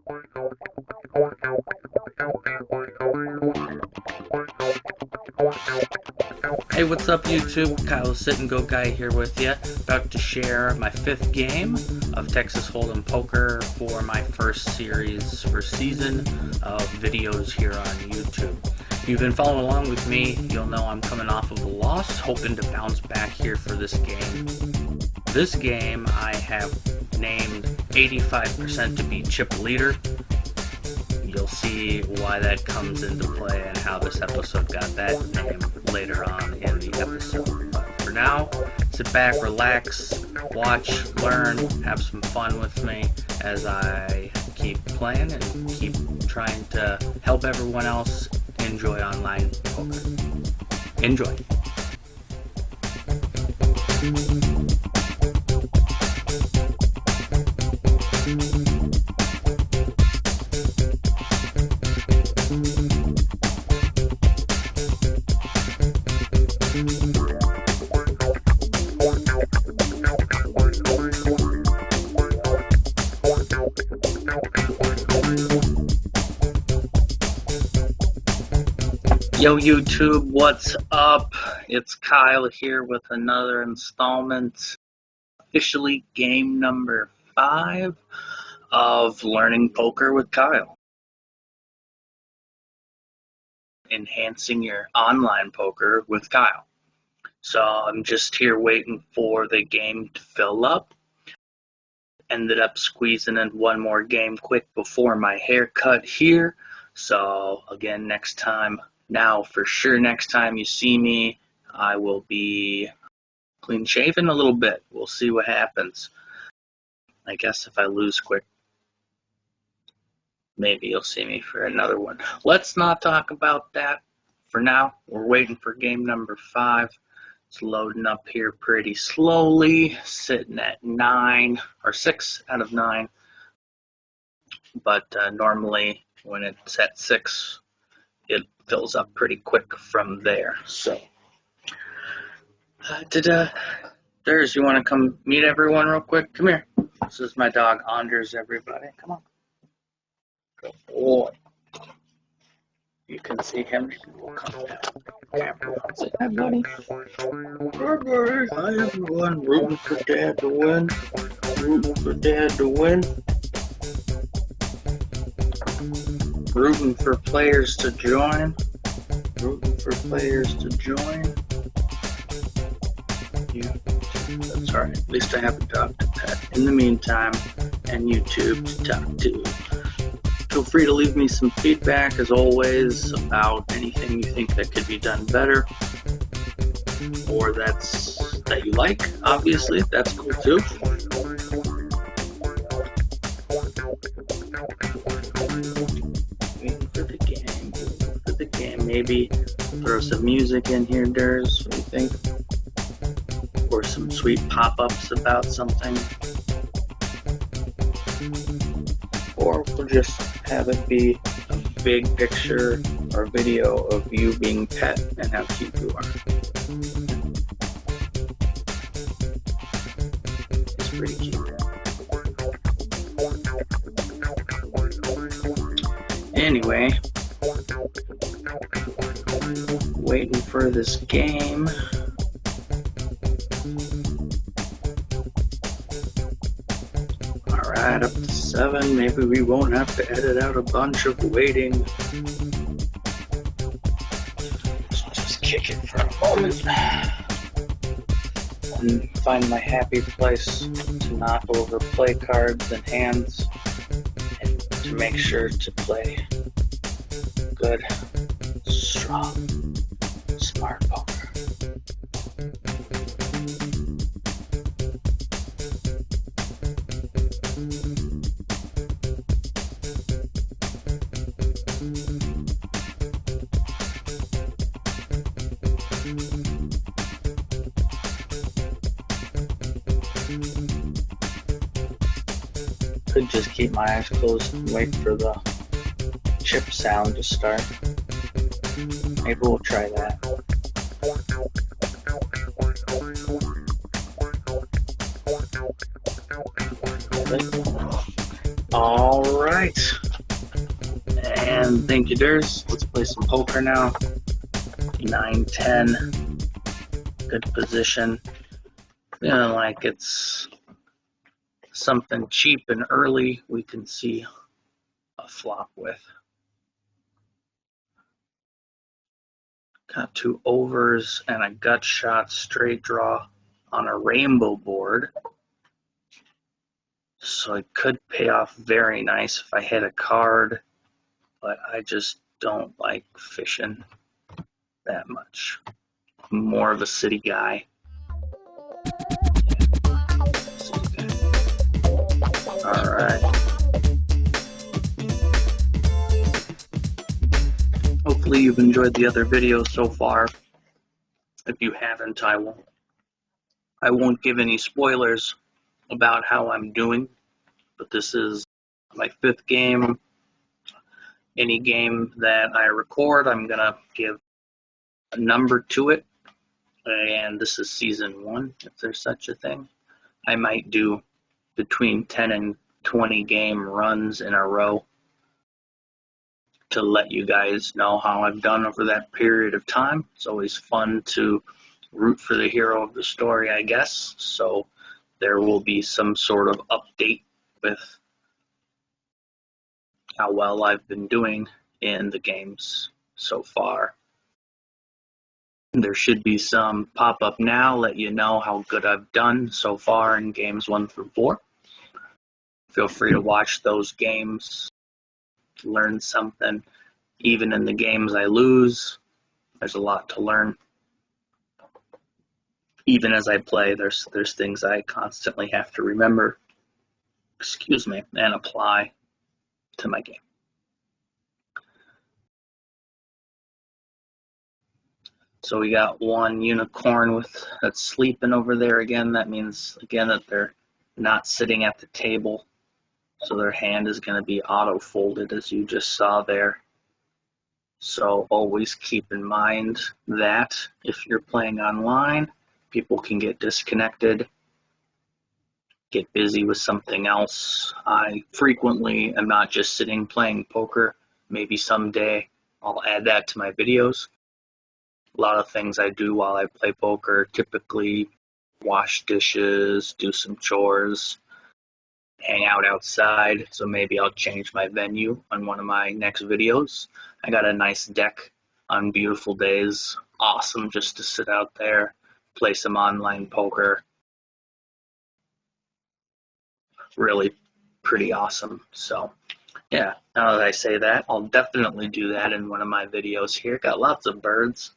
Hey, what's up YouTube? Kyle Sit and Go Guy here with you, about to share my 5th game of Texas Hold'em Poker for my first season of videos here on YouTube. If you've been following along with me, you'll know I'm coming off of a loss, hoping to bounce back here for this game. This game I have named 85% to be chip leader. You'll see why that comes into play and how this episode got that name later on in the episode. But for now, sit back, relax, watch, learn, have some fun with me as I keep playing and keep trying to help everyone else enjoy online poker. Enjoy. Yo YouTube, what's up? It's Kyle here with another installment, officially game number 5 of Learning Poker with Kyle. Enhancing your online poker with Kyle. So I'm just here waiting for the game to fill up. Ended up squeezing in one more game quick before my haircut here. So again, next time you see me, I will be clean shaven a little bit. We'll see what happens. I guess if I lose quick, maybe you'll see me for another one. Let's not talk about that for now. We're waiting for game number 5. It's loading up here pretty slowly, sitting at 9 or 6 out of 9. But normally when it's at 6, it fills up pretty quick from there. So, Durs, you want to come meet everyone real quick? Come here. This is my dog, Anders, everybody. Come on. Good boy. You can see him. We'll come down. Say hi, buddy. Hi, buddy. Hi, everyone. Rooting for Dad to win. Rooting for Dad to win. Rooting for players to join. Rooting for players to join. Yeah, that's alright. At least I have a dog to pet in the meantime, and YouTube to talk to. Feel free to leave me some feedback, as always, about anything you think that could be done better, or that you like. Obviously, that's cool too. Maybe throw some music in here, Durs, what do you think? Or some sweet pop-ups about something. Or we'll just have it be a big picture or video of you being pet and how cute you are. It's pretty cute. Anyway, waiting for this game. Alright, up to 7. Maybe we won't have to edit out a bunch of waiting. Let's just kick it for a moment and find my happy place to not overplay cards and hands, and to make sure to play good, strong, smart poker. Could just keep my eyes closed and wait for the chip sound to start. Maybe we'll try that. All right. And thank you, Durs. Let's play some poker now. 9-10. Good position. Feeling like it's something cheap and early we can see a flop with. Got 2 overs and a gut shot straight draw on a rainbow board. So it could pay off very nice if I hit a card, but I just don't like fishing that much. I'm more of a city guy. All right. Hopefully you've enjoyed the other videos so far. If you haven't, I won't give any spoilers about how I'm doing, but this is my 5th game. Any game that I record, I'm gonna give a number to it, and this is season 1, if there's such a thing. I might do between 10 and 20 game runs in a row to let you guys know how I've done over that period of time. It's always fun to root for the hero of the story, I guess. So there will be some sort of update with how well I've been doing in the games so far. There should be some pop-up now, let you know how good I've done so far in games 1 through 4. Feel free to watch those games, learn something. Even in the games I lose, there's a lot to learn. Even as I play, there's things I constantly have to remember, and apply to my game. So we got 1 unicorn that's sleeping over there again. That means again that they're not sitting at the table, so their hand is going to be auto folded, as you just saw there. So always keep in mind that if you're playing online, people can get disconnected, get busy with something else. I frequently am not just sitting playing poker. Maybe someday I'll add that to my videos. A lot of things I do while I play poker, typically wash dishes, do some chores, hang out outside. So maybe I'll change my venue on one of my next videos. I got a nice deck on beautiful days. Awesome just to sit out there, play some online poker. Really pretty awesome. So yeah, now that I say that, I'll definitely do that in one of my videos here. Got lots of birds,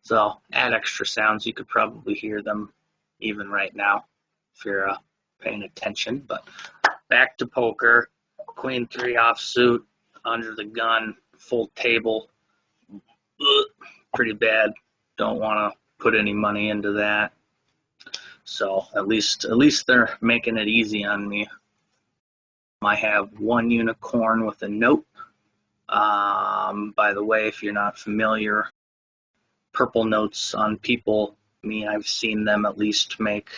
so add extra sounds. You could probably hear them even right now if you're paying attention. But back to poker. Queen 3 offsuit, under the gun, full table. Ugh, pretty bad. Don't want to put any money into that. So at least they're making it easy on me. I have 1 unicorn with a note. By the way, if you're not familiar, purple notes on people mean I've seen them at least make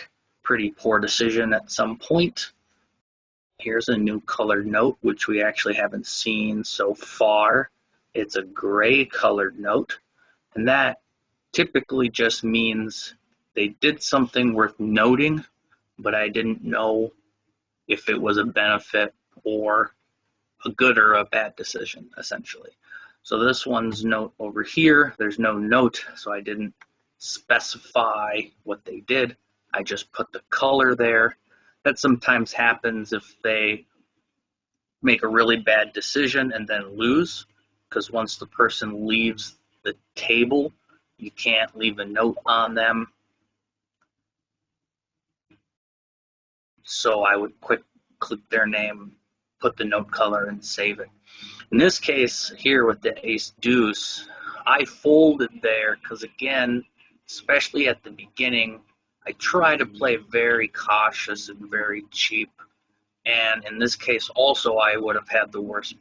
pretty poor decision at some point. Here's a new colored note, which we actually haven't seen so far. It's a gray colored note, and that typically just means they did something worth noting, but I didn't know if it was a benefit or a good or a bad decision, essentially. So this one's note over here, there's no note, so I didn't specify what they did. I just put the color there. That sometimes happens if they make a really bad decision and then lose, because once the person leaves the table, you can't leave a note on them. So I would click their name, put the note color, and save it. In this case here with the ace deuce, I folded there because, again, especially at the beginning, I try to play very cautious and very cheap. And in this case also, I would have had the worst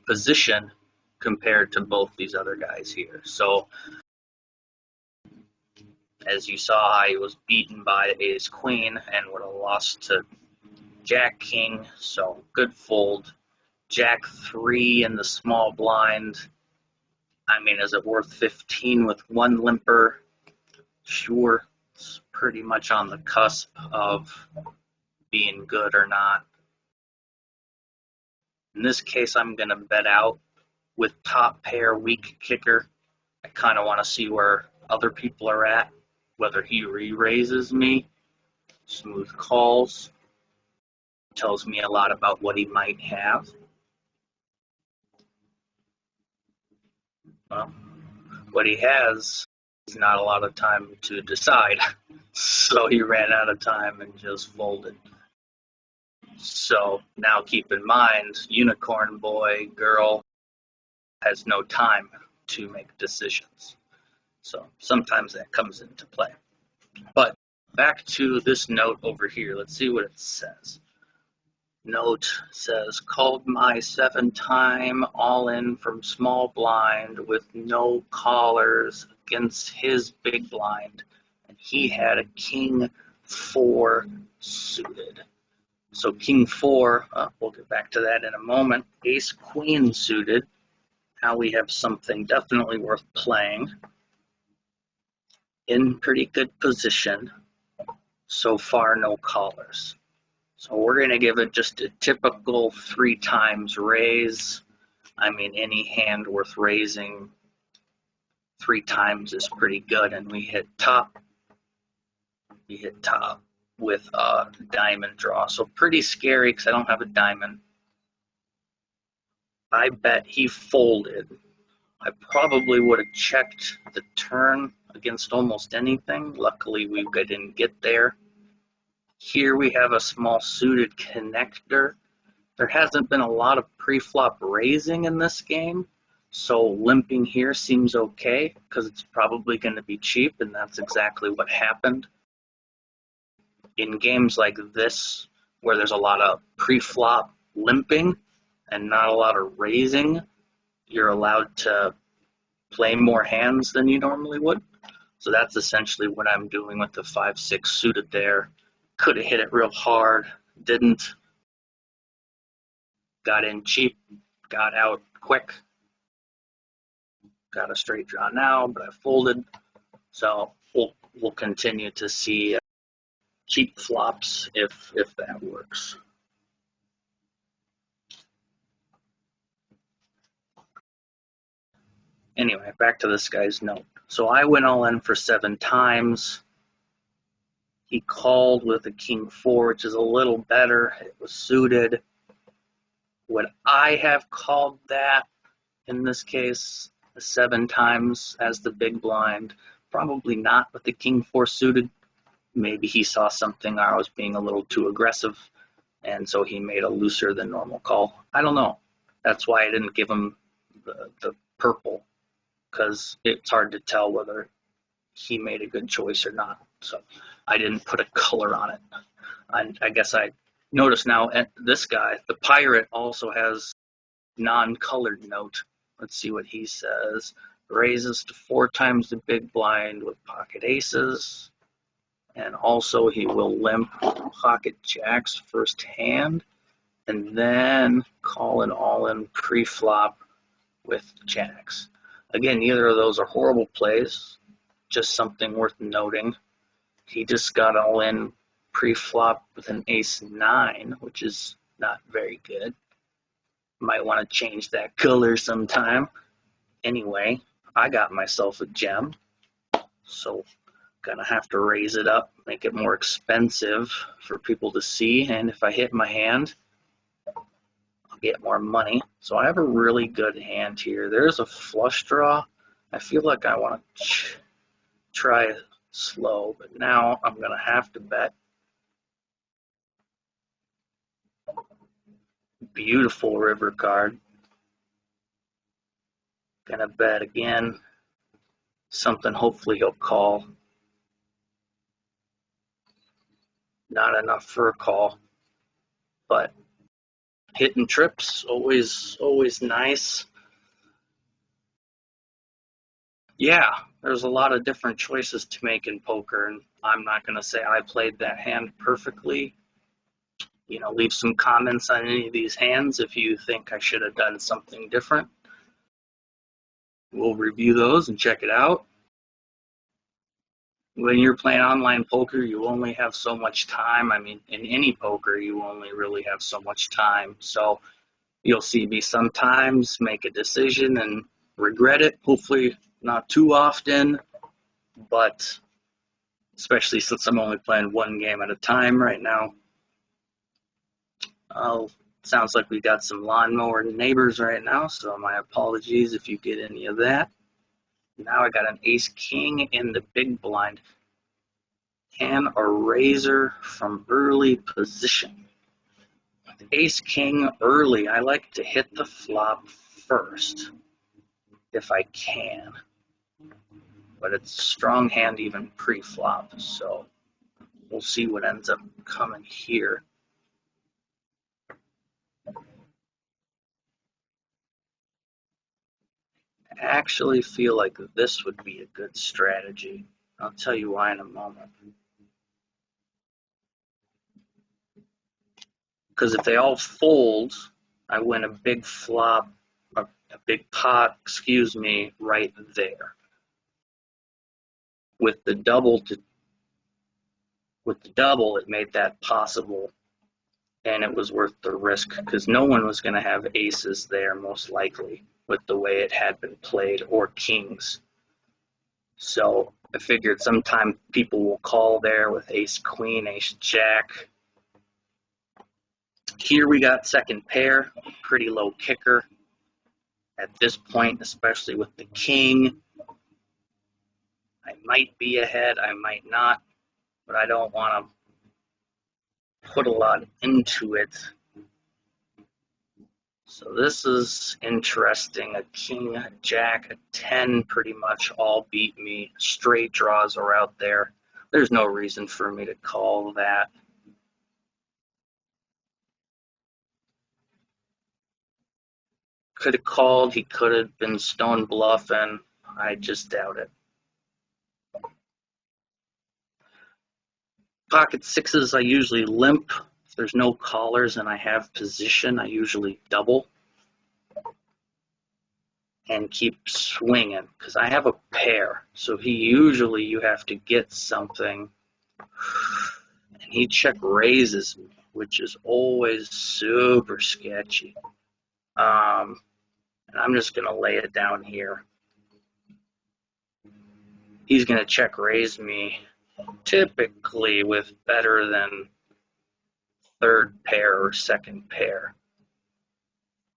position compared to both these other guys here. So as you saw, I was beaten by ace queen and would have lost to jack king. So good fold. Jack 3 in the small blind. I mean, is it worth 15 with one limper? Sure, it's pretty much on the cusp of being good or not. In this case, I'm going to bet out with top pair, weak kicker. I kind of want to see where other people are at, whether he re-raises me. Smooth calls. Tells me a lot about what he might have. Well, what he has is not a lot of time to decide. So he ran out of time and just folded. So now keep in mind, unicorn boy, girl has no time to make decisions. So sometimes that comes into play. But back to this note over here. Let's see what it says. Note says, called my 7-time all-in from small blind with no callers against his big blind. And he had a king 4 suited. So king 4, we'll get back to that in a moment. Ace queen suited. Now we have something definitely worth playing. In pretty good position. So far, no callers. So we're going to give it just a typical 3 times raise. I mean, any hand worth raising 3 times is pretty good. And we hit top. We hit top with a diamond draw. So pretty scary because I don't have a diamond. I bet he folded. I probably would have checked the turn against almost anything. Luckily, we didn't get there. Here we have a small suited connector. There hasn't been a lot of pre-flop raising in this game, so limping here seems okay because it's probably going to be cheap, and that's exactly what happened. In games like this, where there's a lot of pre-flop limping and not a lot of raising, you're allowed to play more hands than you normally would. So that's essentially what I'm doing with the 5-6 suited there. Could have hit it real hard, didn't. Got in cheap, got out quick. Got a straight draw now, but I folded. So we'll continue to see cheap flops if that works. Anyway, back to this guy's note. So I went all in for 7 times. He called with a king 4, which is a little better. It was suited. Would I have called that in this case 7 times as the big blind? Probably not with the king 4 suited. Maybe he saw something, I was being a little too aggressive, and so he made a looser than normal call. I don't know. That's why I didn't give him the purple, because it's hard to tell whether he made a good choice or not. So I didn't put a color on it. I guess I notice now this guy, the pirate, also has non-colored note. Let's see what he says. Raises to 4 times the big blind with pocket aces. And also he will limp pocket jacks first hand. And then call an all-in pre-flop with jacks. Again, neither of those are horrible plays. Just something worth noting. He just got all in pre-flop with an ace 9, which is not very good. Might want to change that color sometime. Anyway, I got myself a gem, so gonna have to raise it up, make it more expensive for people to see, and if I hit my hand, I'll get more money. So I have a really good hand here. There's a flush draw. I feel like I want to try slow, but now I'm gonna have to bet. Beautiful river card. Gonna bet again. Something hopefully he'll call. Not enough for a call, but hitting trips always nice. Yeah, there's a lot of different choices to make in poker, and I'm not gonna say I played that hand perfectly. leave some comments on any of these hands if you think I should have done something different. We'll review those and check it out. When you're playing online poker, you only have so much time. I mean, in any poker, you only really have so much time. So you'll see me sometimes make a decision and regret it. Hopefully not too often, but especially since I'm only playing one game at a time right now. Sounds like we got some lawnmower neighbors right now, so my apologies if you get any of that. Now I got an ace-king in the big blind and a razor from early position. Ace-king early, I like to hit the flop first if I can, but it's a strong hand even pre-flop, so we'll see what ends up coming here. I actually feel like this would be a good strategy. I'll tell you why in a moment. Because if they all fold, I win a big flop, a big pot, excuse me, right there. With the double, it made that possible, and it was worth the risk because no one was going to have aces there, most likely, with the way it had been played, or kings. So I figured sometime people will call there with ace queen, ace jack. Here we got second pair, pretty low kicker at this point, especially with the king. I might be ahead, I might not, but I don't want to put a lot into it. So this is interesting. A king, a jack, a 10 pretty much all beat me. Straight draws are out there. There's no reason for me to call that. Could have called, he could have been stone bluffing. I just doubt it. Pocket sixes, I usually limp. If there's no callers and I have position, I usually double and keep swinging because I have a pair. So you have to get something. And he check raises me, which is always super sketchy. And I'm just going to lay it down here. He's going to check raise me typically with better than third pair or second pair.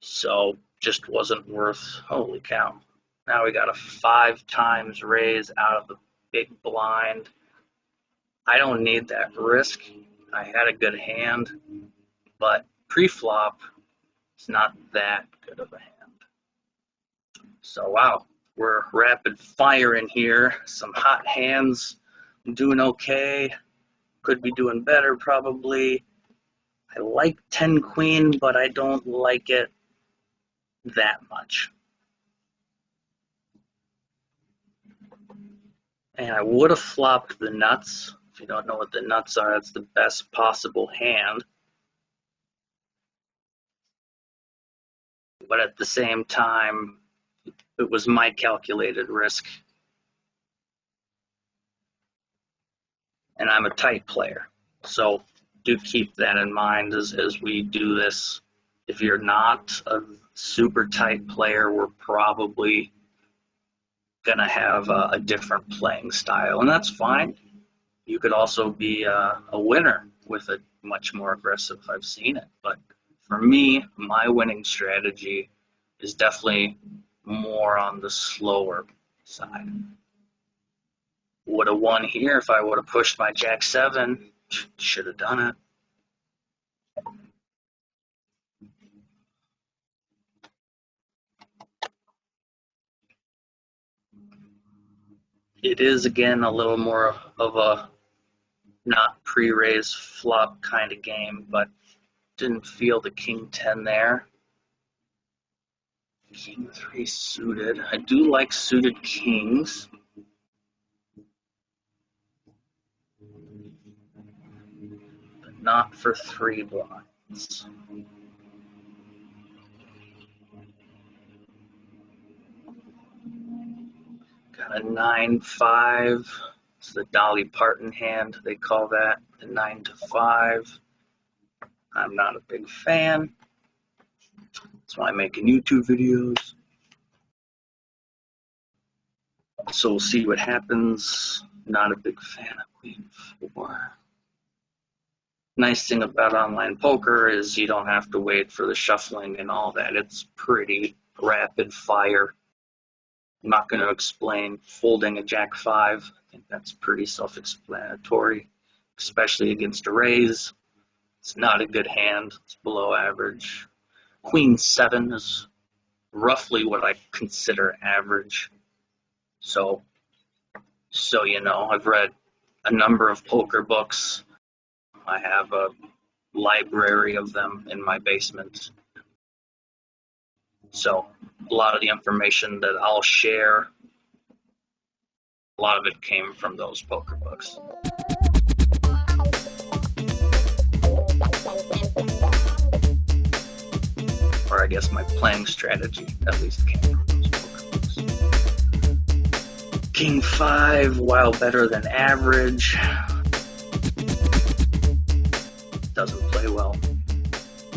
So just wasn't worth, holy cow. Now we got a 5 times raise out of the big blind. I don't need that risk. I had a good hand, but pre-flop, it's not that good of a hand. So wow, we're rapid fire in here. Some hot hands. I'm doing okay. Could be doing better probably. I like 10 queen, but I don't like it that much. And I would have flopped the nuts. If you don't know what the nuts are, that's the best possible hand. But at the same time, it was my calculated risk. And I'm a tight player. So do keep that in mind as we do this. If you're not a super tight player, we're probably going to have a different playing style, and that's fine. You could also be a winner with a much more aggressive. I've seen it, but for me, my winning strategy is definitely more on the slower side. Would have won here if I would have pushed my jack 7. Should have done it. It is, again, a little more of a not pre-raise flop kind of game, but didn't feel the king 10 there. King 3 suited. I do like suited kings. But not for 3 blinds. Got a 9-5. It's the Dolly Parton hand, they call that, the 9 to 5. I'm not a big fan. That's why I'm making YouTube videos. So we'll see what happens. Not a big fan of Queen 4. Nice thing about online poker is you don't have to wait for the shuffling and all that. It's pretty rapid fire. I'm not going to explain folding a Jack-5. I think that's pretty self-explanatory, especially against a raise. It's not a good hand. It's below average. Queen 7 is roughly what I consider average. So you know, I've read a number of poker books. I have a library of them in my basement. So a lot of the information that I'll share, a lot of it came from those poker books. Or I guess my playing strategy at least came from those poker books. King 5, while better than average, doesn't play well,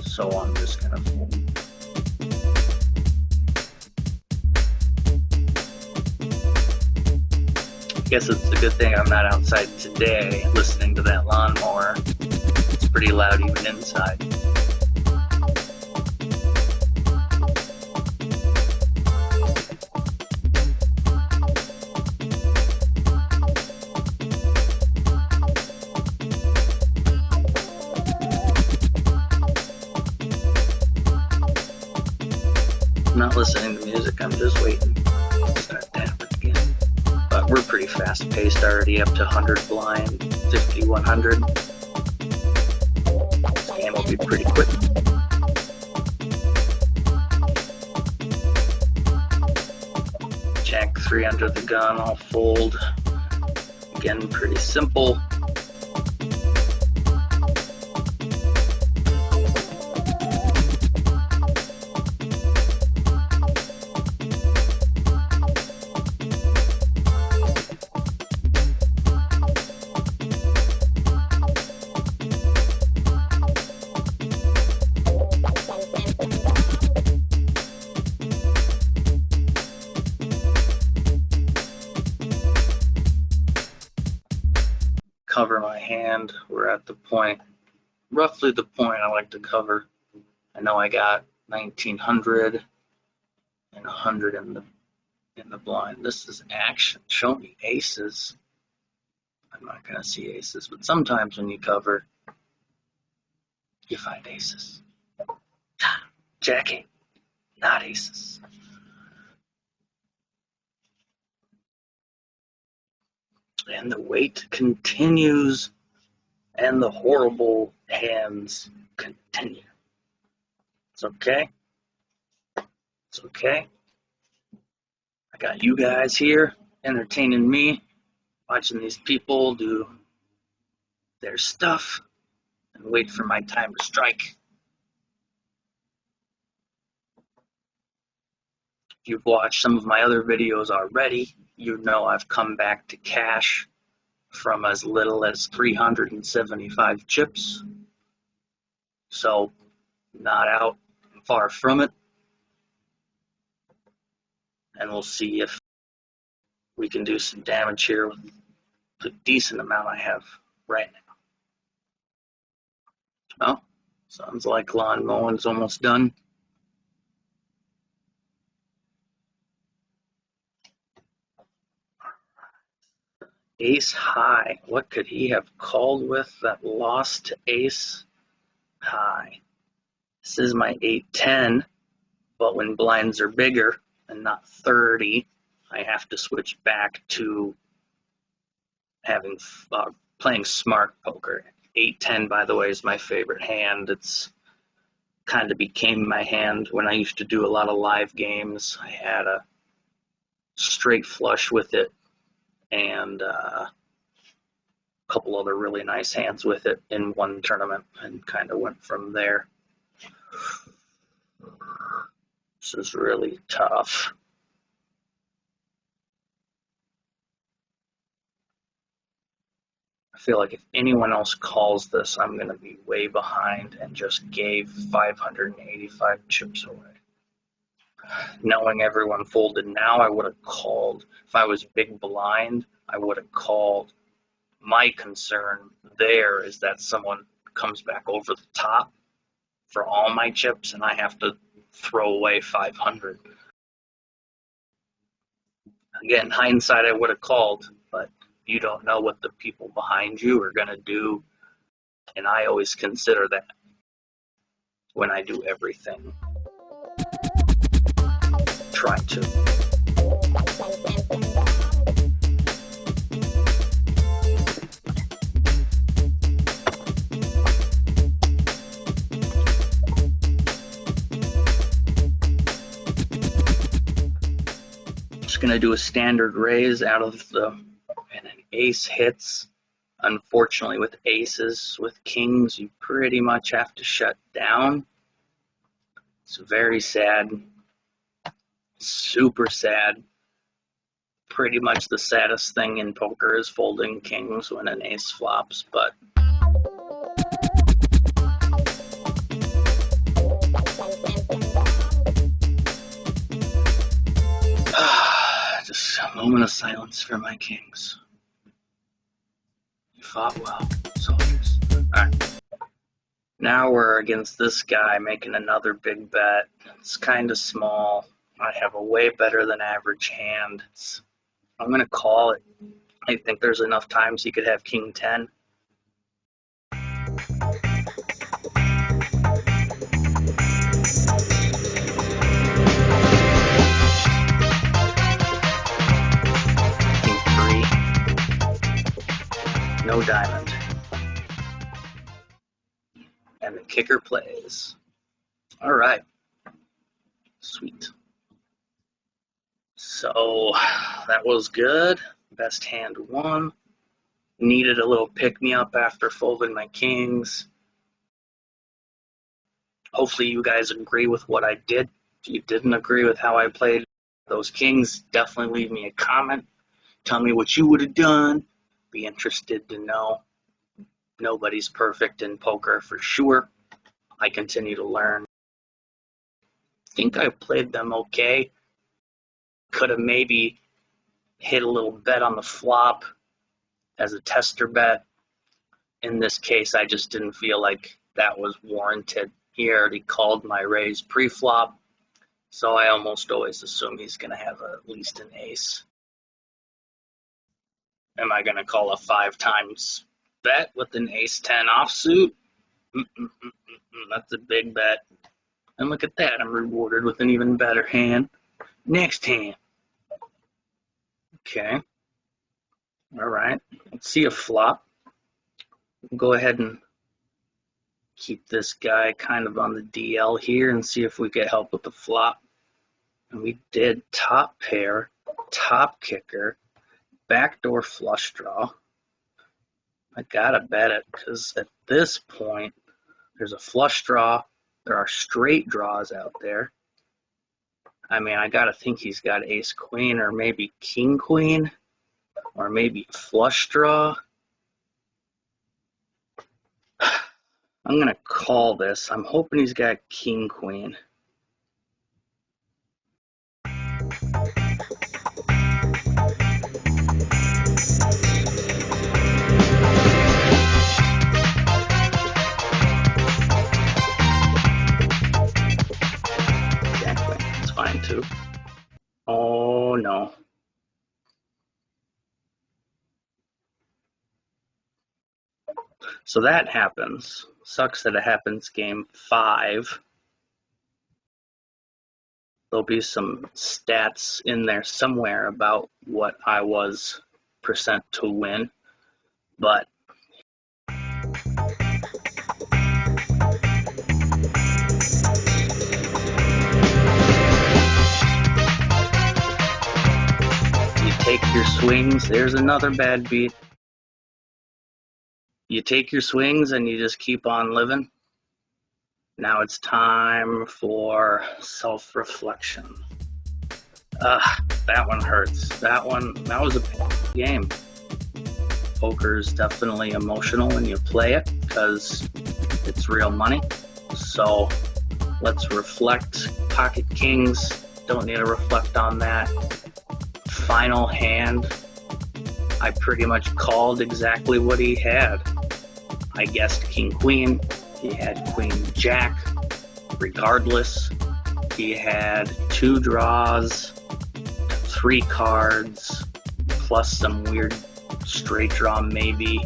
so I'm just gonna fold. I guess it's a good thing I'm not outside today listening to that lawnmower. It's pretty loud even inside. I'm not listening to music, I'm just waiting. Start tapping again. But we're pretty fast paced already, up to 100 blind, 50, 100. This game will be pretty quick. Jack 3 under the gun, I'll fold. Again, pretty simple. Cover my hand. We're at the point, roughly the point I like to cover. I know I got 1900 and 100 in the blind. This is action. Show me aces. I'm not gonna see aces, but sometimes when you cover, you find aces. Jack-8, not aces. And the wait continues, and the horrible hands continue. It's okay. It's okay. I got you guys here entertaining me, watching these people do their stuff, and wait for my time to strike. If you've watched some of my other videos already, you know I've come back to cash from as little as 375 chips. So, not out, far from it. And we'll see if we can do some damage here with the decent amount I have right now. Oh, sounds like lawn mowing's almost done. Ace high. What could he have called with that lost to ace high? This is my 8-10, but when blinds are bigger and not 30, I have to switch back to having playing smart poker. 8-10, by the way, is my favorite hand. It's kind of became my hand when I used to do a lot of live games. I had a straight flush with it and couple other really nice hands with it in one tournament and kind of went from there. This is really tough. I feel like if anyone else calls this, I'm going to be way behind and just gave 585 chips away. Knowing everyone folded now, I would have called. If I was big blind, I would have called. My concern there is that someone comes back over the top for all my chips and I have to throw away 500. Again, hindsight, I would have called, but you don't know what the people behind you are going to do, and I always consider that when I do everything. Try to. Just going to do a standard raise out of the, and an ace hits. Unfortunately, with aces, with kings, you pretty much have to shut down. It's very sad. Super sad. Pretty much the saddest thing in poker is folding kings when an ace flops, but just a moment of silence for my kings. You fought well, soldiers. Alright. Now we're against this guy making another big bet. It's kind of small. I have a way better than average hand. I'm going to call it. I think there's enough times he could have king 10. King 3. No diamond. And the kicker plays. All right. Sweet. So that was good. Best hand won. Needed a little pick-me-up after folding my kings. Hopefully you guys agree with what I did. If you didn't agree with how I played those kings, definitely leave me a comment. Tell me what you would have done. Be interested to know. Nobody's perfect in poker for sure. I continue to learn. I think I played them okay. Could have maybe hit a little bet on the flop as a tester bet. In this case, I just didn't feel like that was warranted. He already called my raise pre-flop, so I almost always assume he's going to have at least an ace. Am I going to call a 5 times bet with an ace-10 offsuit? That's a big bet. And look at that, I'm rewarded with an even better hand. Next hand. Okay. All right. Let's see a flop. We'll go ahead and keep this guy kind of on the DL here and see if we get help with the flop. And we did top pair, top kicker, backdoor flush draw. I gotta bet it because at this point, there's a flush draw. There are straight draws out there. I mean, I gotta think he's got ace queen or maybe king queen or maybe flush draw. I'm gonna call this. I'm hoping he's got king queen. Too. Oh no. So that happens. Sucks that it happens game 5. There'll be some stats in there somewhere about what I was percent to win, but take your swings. There's another bad beat. You take your swings and you just keep on living. Now it's time for self-reflection. That one hurts. That was a big game. Poker's definitely emotional when you play it because it's real money. So let's reflect. Pocket kings, don't need to reflect on that. Final hand, I pretty much called exactly what he had. I guessed king queen, he had queen jack. Regardless, he had 2 draws, 3 cards, plus some weird straight draw maybe,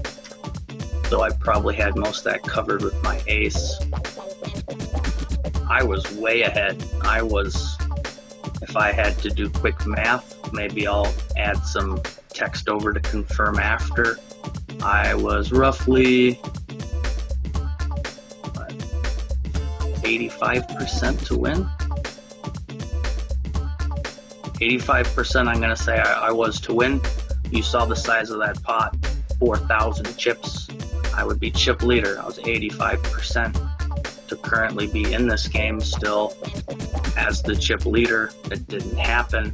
though I probably had most of that covered with my ace. I was way ahead. If I had to do quick math, maybe I'll add some text over to confirm after. I was roughly 85% to win. 85% I'm going to say I was to win. You saw the size of that pot, 4,000 chips. I would be chip leader. I was 85% to currently be in this game still as the chip leader. It didn't happen.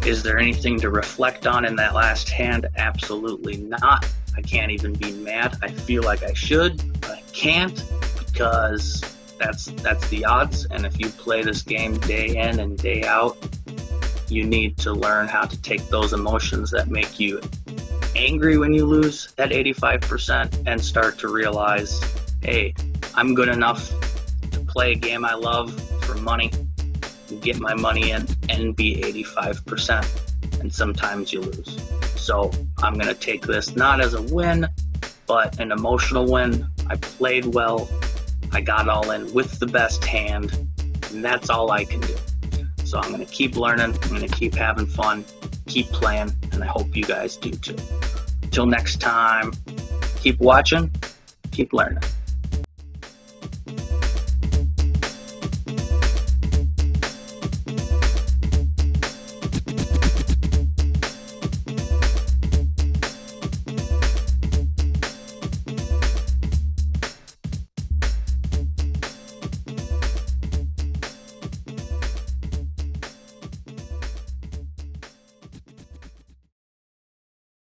Is there anything to reflect on in that last hand? Absolutely not. I can't even be mad. I feel like I should, but I can't because that's the odds. And if you play this game day in and day out, you need to learn how to take those emotions that make you angry when you lose at 85% and start to realize, hey, I'm good enough to play a game I love for money, get my money in, and be 85%. And sometimes you lose. So I'm going to take this not as a win, but an emotional win. I played well. I got all in with the best hand, and that's all I can do. So I'm going to keep learning. I'm going to keep having fun, keep playing, and I hope you guys do too. Till next time, keep watching, keep learning.